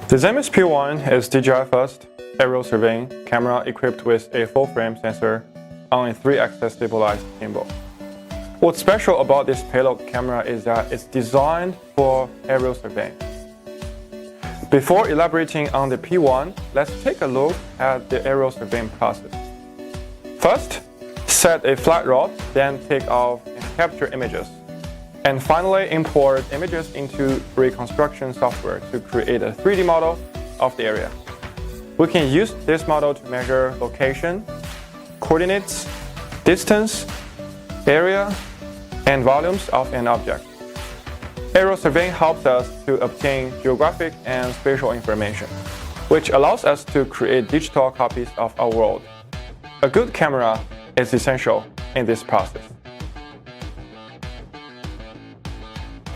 The Zenmuse P1 is DJI first aerial surveying camera equipped with a full-frame sensor on a 3-axis stabilized gimbal. What's special about this payload camera is that it's designed for aerial surveying. Before elaborating on the P1, let's take a look at the aerial surveying process. First, set a flat rod, then take off and capture images. And finally, import images into reconstruction software to create a 3D model of the area. We can use this model to measure location, coordinates, distance, area, and volumes of an object. Aerial surveying helps us to obtain geographic and spatial information, which allows us to create digital copies of our world. A good camera is essential in this process.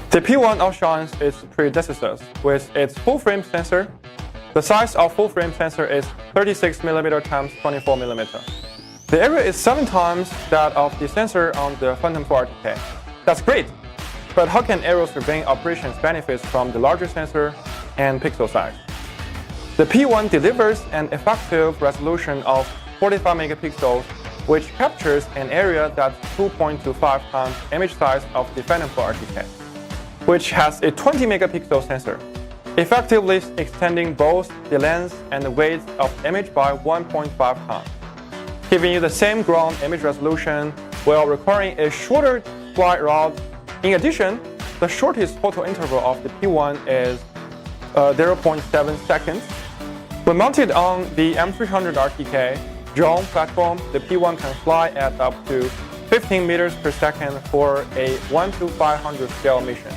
The P1 outshines its predecessors with its full-frame sensor. The size of full-frame sensor is 36mm x 24mm. The area is 7 times that of the sensor on the Phantom 4 RTK. That's great, but how can aerial surveying operations benefit from the larger sensor and pixel size? The P1 delivers an effective resolution of 45 megapixels, which captures an area that's 2.25 times image size of the Phantom 4 RTK, which has a 20 megapixel sensor, effectively extending both the length and the width of the image by 1.5 times, giving you the same ground image resolution while requiring a shorter flight route. In addition, the shortest photo interval of the P1 is 0.7 seconds. When mounted on the M300 RTK drone platform, the P1 can fly at up to 15 meters per second for a 1:500 scale mission.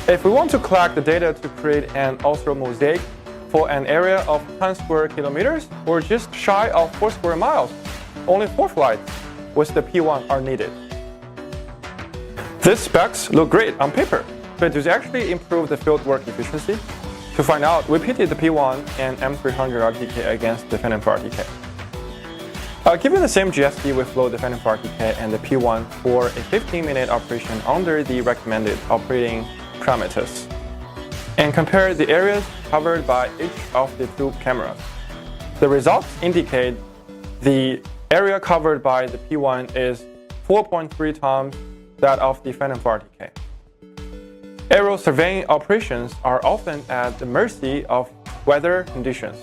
If we want to collect the data to create an austral mosaic for an area of 10 square kilometers or just shy of 4 square miles, only 4 flights with the P1 are needed. These specs look great on paper, but do they actually improve the fieldwork efficiency? To find out, we pitted the P1 and M300 RTK against the Phantom 4 RTK. Given the same GSD, we flew the Phantom 4 RTK and the P1 for a 15-minute operation under the recommended operating parameters, and compare the areas covered by each of the 2 cameras. The results indicate the area covered by the P1 is 4.3 times that of the Phantom 4 RTK. Aerial surveying operations are often at the mercy of weather conditions.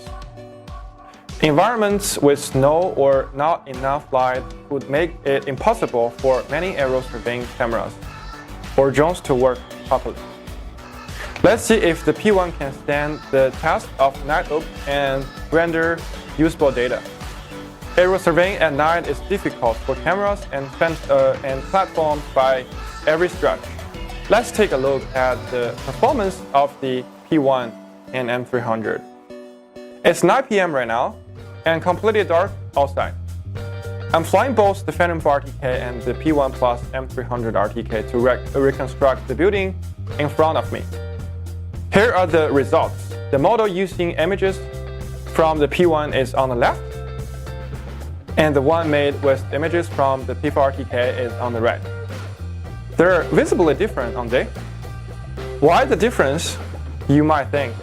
Environments with snow or not enough light would make it impossible for many aerial surveying cameras or drones to work properly. Let's see if the P1 can stand the test of night loop and render usable data. Aerial surveying at night is difficult for cameras and platforms by every stretch. Let's take a look at the performance of the P1 and M300. It's 9 p.m. right now and completely dark outside. I'm flying both the Phantom 4 RTK and the P1 plus M300 RTK to reconstruct the building in front of me. Here are the results. The model using images from the P1 is on the left, and the one made with images from the P4 RTK is on the right. They're visibly different, aren't they? Why the difference, you might think?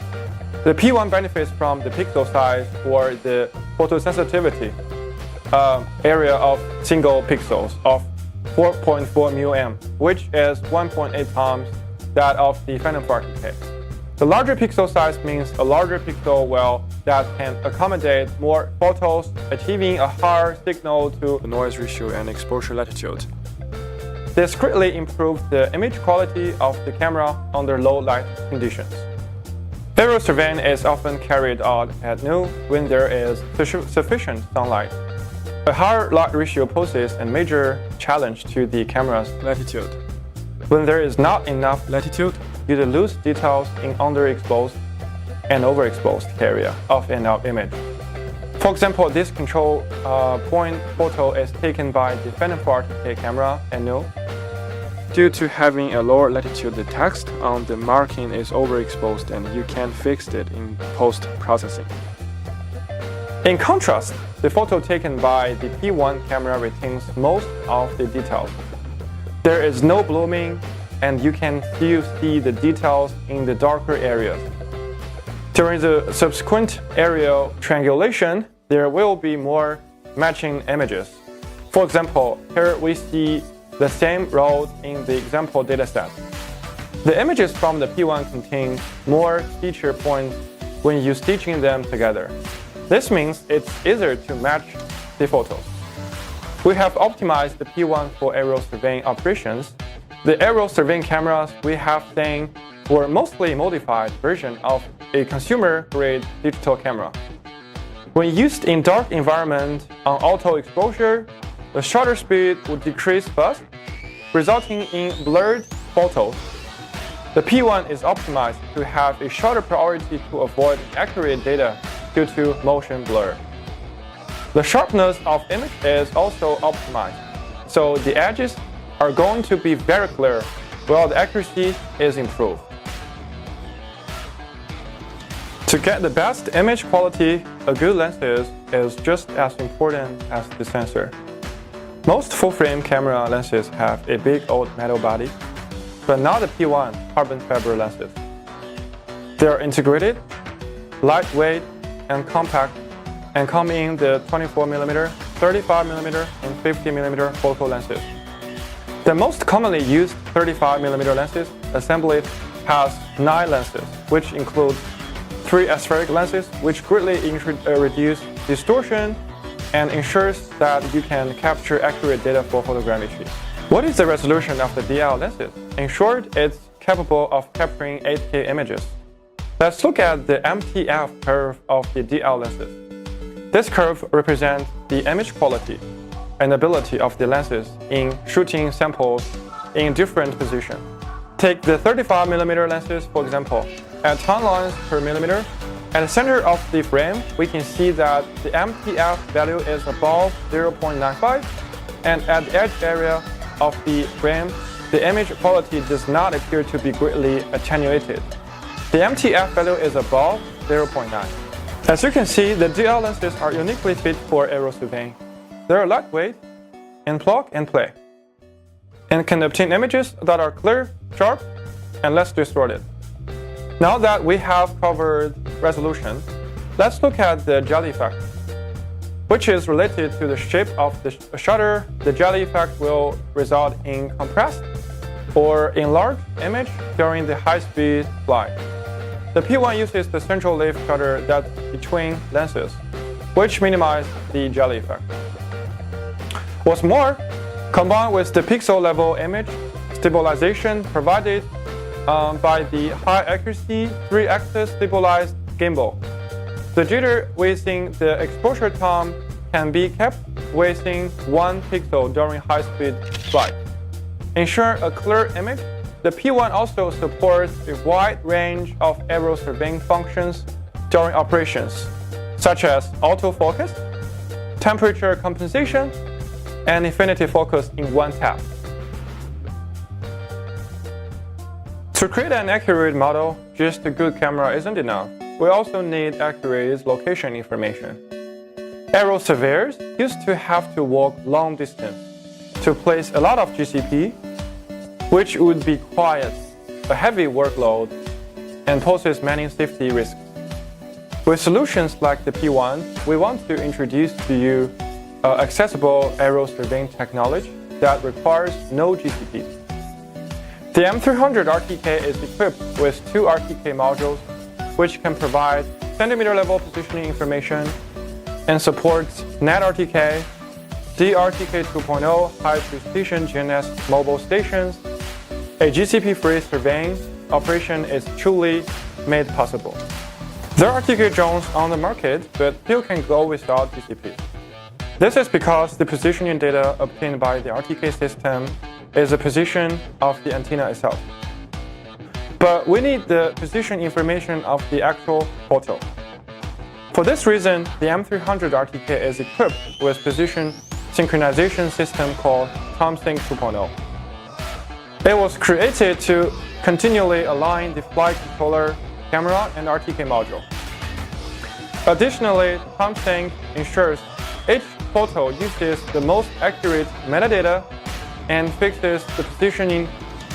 The P1 benefits from the pixel size or the photosensitivity area of single pixels of 4.4 μm, which is 1.8 times that of the Phantom 4 RTK. The larger pixel size means a larger pixel well that can accommodate more photos, achieving a higher signal to noise ratio and exposure latitude. This greatly improves the image quality of the camera under low light conditions. Aerial surveying is often carried out at noon when there is sufficient sunlight. A higher light ratio poses a major challenge to the camera's latitude. When there is not enough latitude, you lose details in underexposed and overexposed area of an image. For example, this control point photo is taken by the Phantom 4 RTK camera at noon. Due to having a lower latitude, the text on the marking is overexposed and you can't fix it in post-processing. In contrast, the photo taken by the P1 camera retains most of the details. There is no blooming and you can still see the details in the darker areas. During the subsequent aerial triangulation, there will be more matching images. For example, here we see the same road in the example dataset. The images from the P1 contain more feature points when you stitching them together. This means it's easier to match the photos. We have optimized the P1 for aerial surveying operations. The aerial surveying cameras we have seen were mostly modified version of a consumer-grade digital camera. When used in dark environment on auto exposure, the shutter speed would decrease fast, resulting in blurred photos. The P1 is optimized to have a shutter priority to avoid inaccurate data due to motion blur. The sharpness of image is also optimized, so the edges are going to be very clear, while the accuracy is improved. To get the best image quality, a good lens is just as important as the sensor. Most full-frame camera lenses have a big old metal body, but not the P1 carbon fiber lenses. They are integrated, lightweight, and compact, and come in the 24mm, 35mm, and 50mm focal lenses. The most commonly used 35mm lenses assembly has 9 lenses, which include 3 aspheric lenses, which greatly reduce distortion and ensures that you can capture accurate data for photogrammetry. What is the resolution of the DL lenses? In short, it's capable of capturing 8K images. Let's look at the MTF curve of the DL lenses. This curve represents the image quality and ability of the lenses in shooting samples in different positions. Take the 35mm lenses, for example. At 10 lines per millimeter, at the center of the frame, we can see that the MTF value is above 0.95, and at the edge area of the frame, the image quality does not appear to be greatly attenuated. The MTF value is above 0.9. As you can see, the DL lenses are uniquely fit for aerial surveying. They are lightweight and plug and play, and can obtain images that are clear, sharp, and less distorted. Now that we have covered resolution, let's look at the jelly effect, which is related to the shape of the shutter. The jelly effect will result in compressed or enlarged image during the high-speed flight. The P1 uses the central lift shutter that's between lenses, which minimizes the jelly effect. What's more, combined with the pixel-level image stabilization provided by the high-accuracy 3-axis stabilized gimbal, the jitter within the exposure time can be kept within 1 pixel during high-speed flight. Ensure a clear image, the P1 also supports a wide range of aerial surveying functions during operations, such as autofocus, temperature compensation, and infinity focus in one tap. To create an accurate model, just a good camera isn't enough. We also need accurate location information. Aerial surveyors used to have to walk long distance to place a lot of GCP, which would be quite a heavy workload and poses many safety risks. With solutions like the P1, we want to introduce to you accessible aerial surveying technology that requires no GCP. The M300 RTK is equipped with 2 RTK modules, which can provide centimeter-level positioning information and supports net RTK, DRTK 2.0 high-precision GNSS mobile stations. A GCP-free surveying operation is truly made possible. There are RTK drones on the market, but few can go without GCP. This is because the positioning data obtained by the RTK system is the position of the antenna itself. But we need the position information of the actual photo. For this reason, the M300 RTK is equipped with position synchronization system called TomSync 2.0. It was created to continually align the flight controller, camera, and RTK module. Additionally, TomSync ensures each photo uses the most accurate metadata and fixes the positioning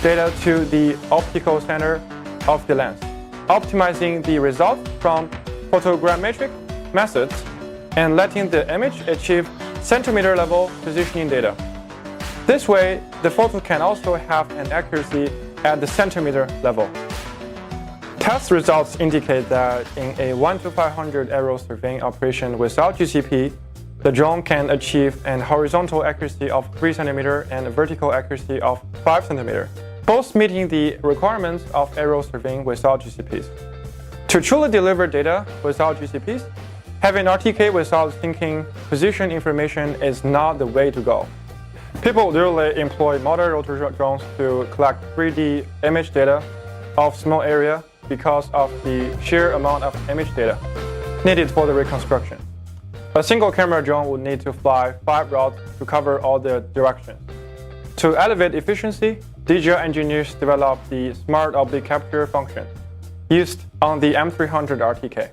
data to the optical center of the lens. optimizing the results from photogrammetric methods and letting the image achieve centimeter level positioning data. This way, the photo can also have an accuracy at the centimeter level. Test results indicate that in a 1 to 500 aero surveying operation without GCP, the drone can achieve an horizontal accuracy of 3 cm and a vertical accuracy of 5 cm, both meeting the requirements of aero surveying without GCPs. To truly deliver data without GCPs, having RTK without syncing position information is not the way to go. People literally employ multi-rotor drones to collect 3D image data of small area because of the sheer amount of image data needed for the reconstruction. A single camera drone would need to fly 5 routes to cover all the directions. To elevate efficiency, DJI engineers developed the Smart Oblique Capture function used on the M300 RTK.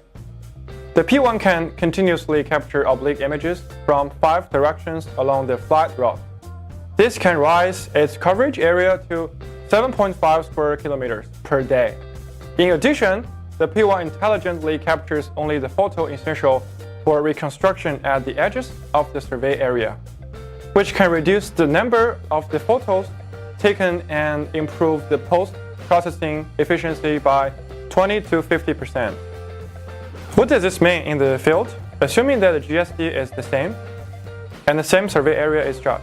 The P1 can continuously capture oblique images from 5 directions along the flight route. This can raise its coverage area to 7.5 square kilometers per day. In addition, the P1 intelligently captures only the photo essential for reconstruction at the edges of the survey area, which can reduce the number of the photos taken and improve the post-processing efficiency by 20 to 50%. What does this mean in the field? Assuming that the GSD is the same and the same survey area is shot.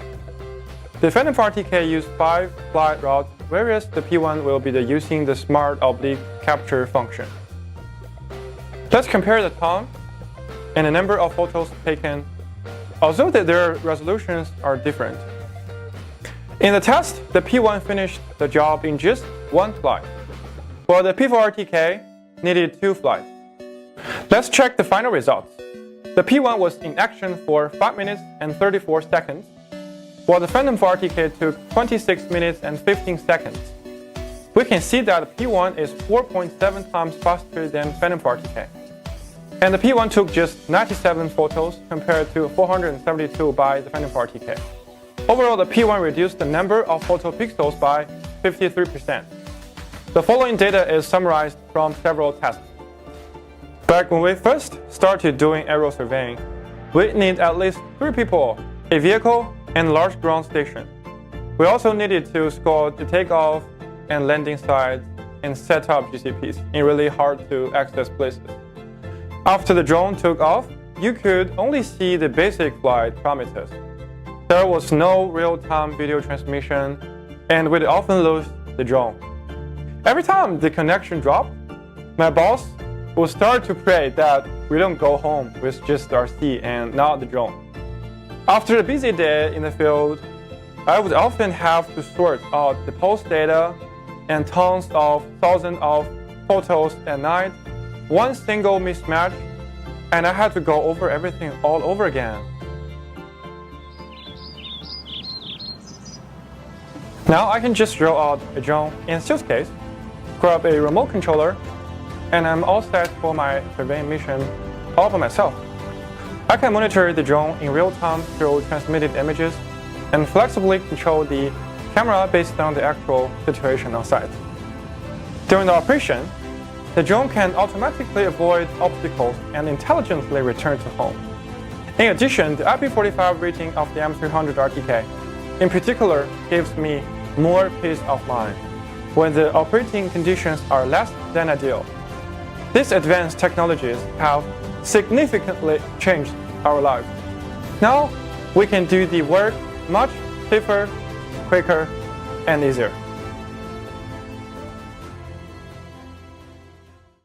The Phantom RTK used 5 flight routes, whereas the P1 will be using the Smart Oblique Capture function. Let's compare the time and the number of photos taken, although their resolutions are different. In the test, the P1 finished the job in just 1 flight, while the P4 RTK needed 2 flights. Let's check the final results. The P1 was in action for 5 minutes and 34 seconds, while the Phantom RTK took 26 minutes and 15 seconds. We can see that the P1 is 4.7 times faster than Phantom RTK. And the P1 took just 97 photos compared to 472 by the Phantom RTK. Overall, the P1 reduced the number of photo pixels by 53%. The following data is summarized from several tests. Back when we first started doing aero surveying, we need at least 3 people, a vehicle, and a large ground station. We also needed to score the takeoff and landing sites and set up GCPs in really hard to access places. After the drone took off, you could only see the basic flight parameters. There was no real-time video transmission, and we'd often lose the drone. Every time the connection dropped, my boss would start to pray that we don't go home with just RC and not the drone. After a busy day in the field, I would often have to sort out the post data and thousands of photos at night, one single mismatch, and I had to go over everything all over again. Now I can just draw out a drone in a suitcase, grab a remote controller, and I'm all set for my surveying mission all by myself. I can monitor the drone in real time through transmitted images and flexibly control the camera based on the actual situation on site. During the operation, the drone can automatically avoid obstacles and intelligently return to home. In addition, the IP45 rating of the M300 RTK in particular gives me more peace of mind when the operating conditions are less than ideal. These advanced technologies have significantly changed our lives. Now we can do the work much safer, quicker, and easier.